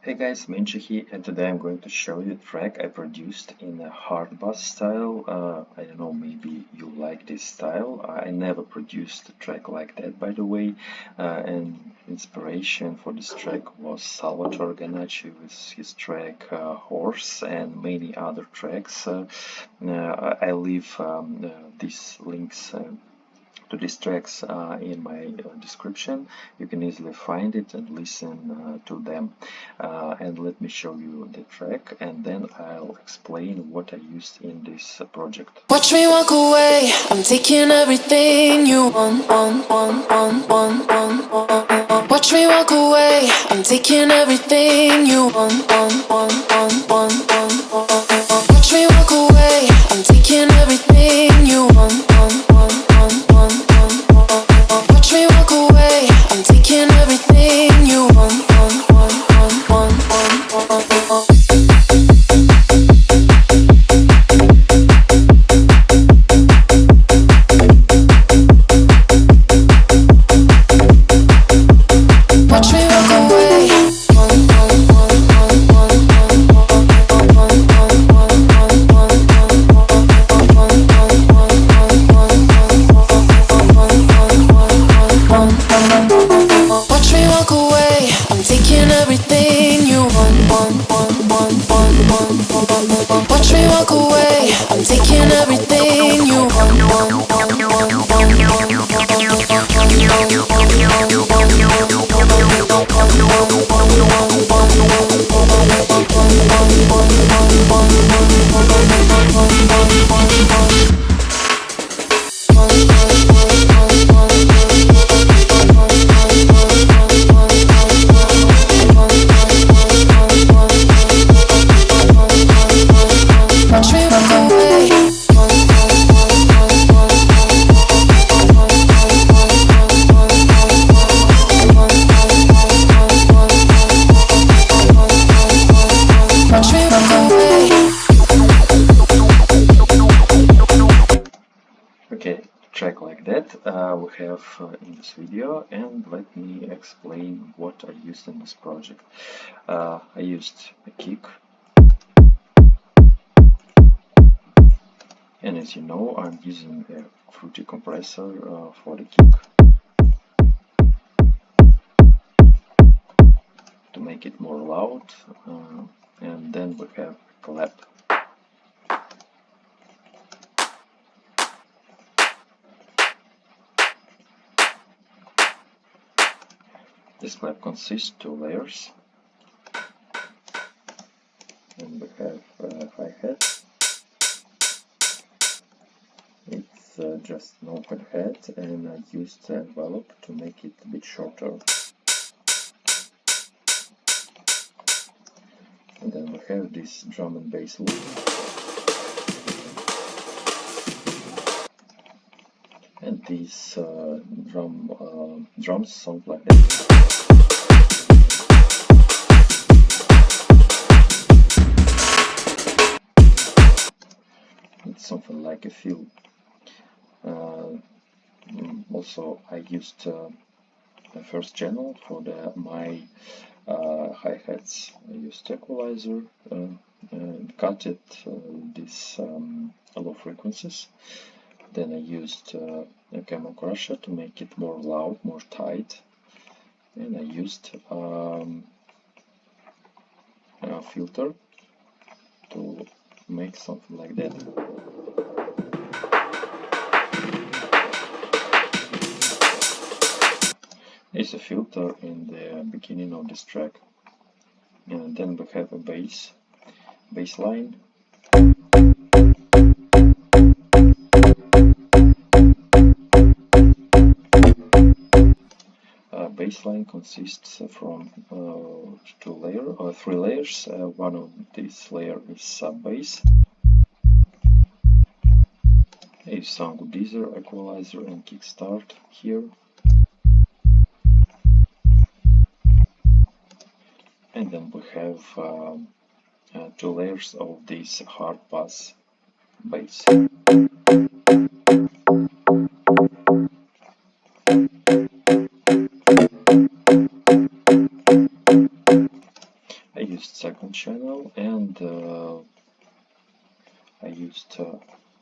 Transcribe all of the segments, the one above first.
Hey guys, Minchi here, and today I'm going to show you a track I produced in a hard bass style. I don't know, maybe you like this style. I never produced a track like that, by the way, and inspiration for this track was Salvatore Ganacci with his track Horse and many other tracks. I leave these links to these tracks in my description. You can easily find it and listen to them. And let me show you the track, and then I'll explain what I used in this project. Watch me walk away, I'm taking everything you want. Watch me walk away, I'm taking everything you want. Watch me walk away, I'm taking everything you want. Watch me walk away, I'm taking everything you want. Watch me walk away, I'm taking everything you want. Okay, track like that we have in this video, and let me explain what I used in this project. I used a kick, and as you know, I'm using a fruity compressor for the kick to make it more loud, and then we have a clap. This clap consists of 2 layers, and we have hi-hat. It's just an open hat, and I used an envelope to make it a bit shorter. And then we have this drum and bass loop. And these drums sound like that. It's something like a fill. Also, I used the first channel for my hi-hats. I used equalizer and cut it these low frequencies. Then I used a camel crusher to make it more loud, more tight, and I used a filter to make something like that. There's a filter in the beginning of this track, and then we have a bass line. Bassline consists from 3 layers. One of these layers is sub-bass. A some deezer, equalizer, and kickstart here. And then we have 2 layers of this hard bass bass. I used second channel, and I used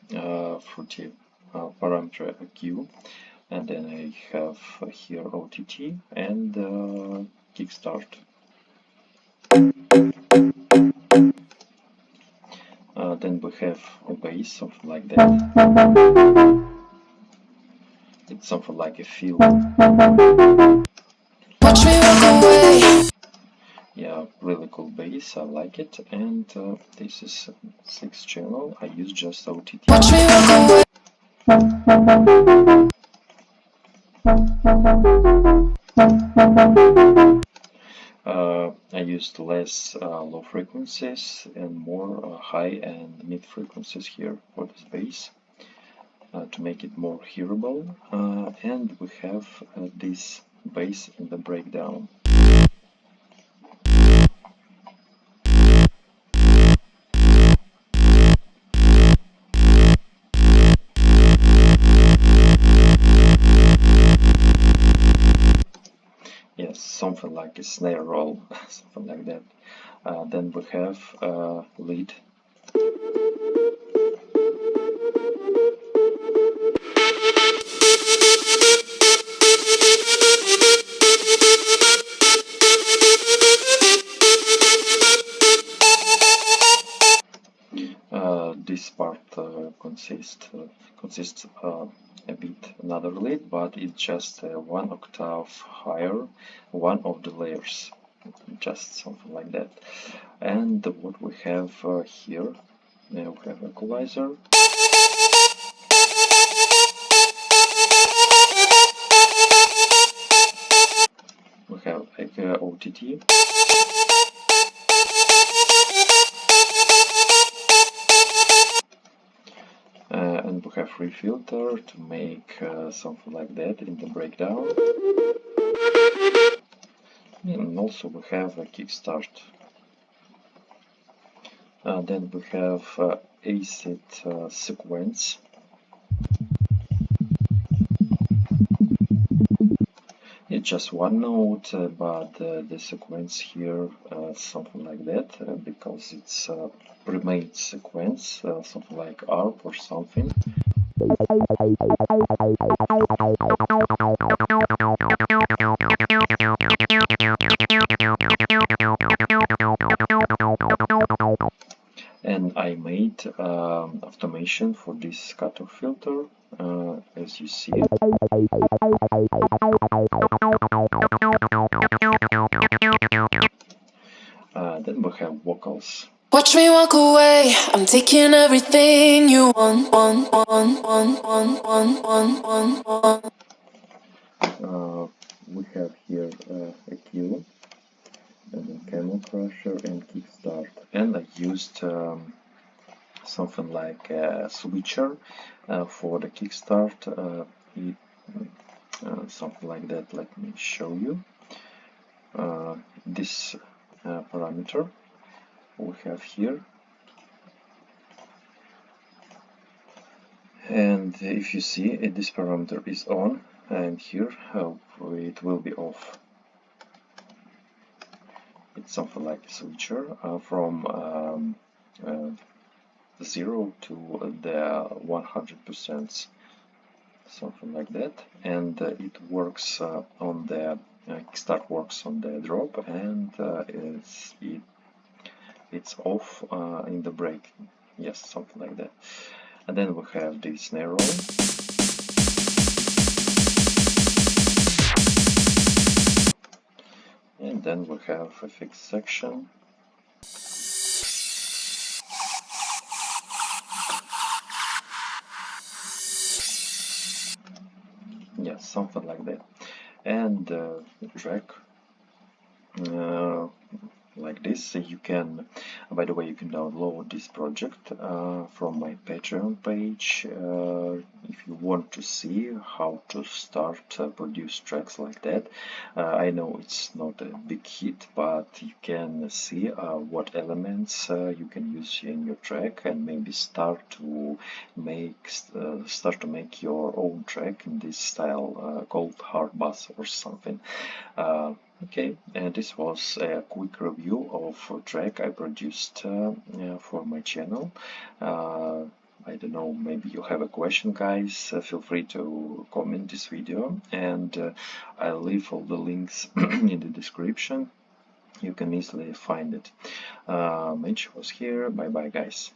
fruity parameter Q, and then I have here OTT and kickstart. Then we have a bass, something like that. It's something like a field. Watch me walk away. Yeah, really cool bass, I like it. And this is 6th channel, I use just OTT. Watch me walk away. I used less low frequencies and more high and mid frequencies here for this bass to make it more hearable. And we have this bass in the breakdown. Yes, something like a snare roll, something like that. Then we have lead. This part consists a bit another lead, but it's just 1 octave higher, one of the layers, just something like that. And what we have here, we have equalizer. We have OTT. And we have free filter to make something like that in the breakdown. And also we have a kickstart. Then we have acid sequence. It's just one note, but the sequence here something like that, because it's pre-made sequence, something like ARP or something. And I made automation for this cutoff filter, as you see. Then we have vocals. Watch me walk away. I'm taking everything you want. We have here a Q, and then camel crusher and kickstart. And I used something like a switcher for the kickstart. Something like that. Let me show you. This parameter we have here, and if you see this parameter is on, and here it will be off. It's something like a switcher from 0 to the 100%, something like that. And it works on the kickstart works on the drop, and it's off in the break. Yes, something like that. And then we have the snare roll. And then we have a fixed section. Yes, something like that. And the track like this. You can, by the way, you can download this project from my Patreon page if you want to see how to start produce tracks like that. I know it's not a big hit, but you can see what elements you can use in your track, and maybe start to make your own track in this style called hard bass or something. Okay, and this was a quick review of a track I produced for my channel. I don't know, maybe you have a question, guys. Feel free to comment this video, and I'll leave all the links in the description. You can easily find it. Mitch was here. Bye bye, guys.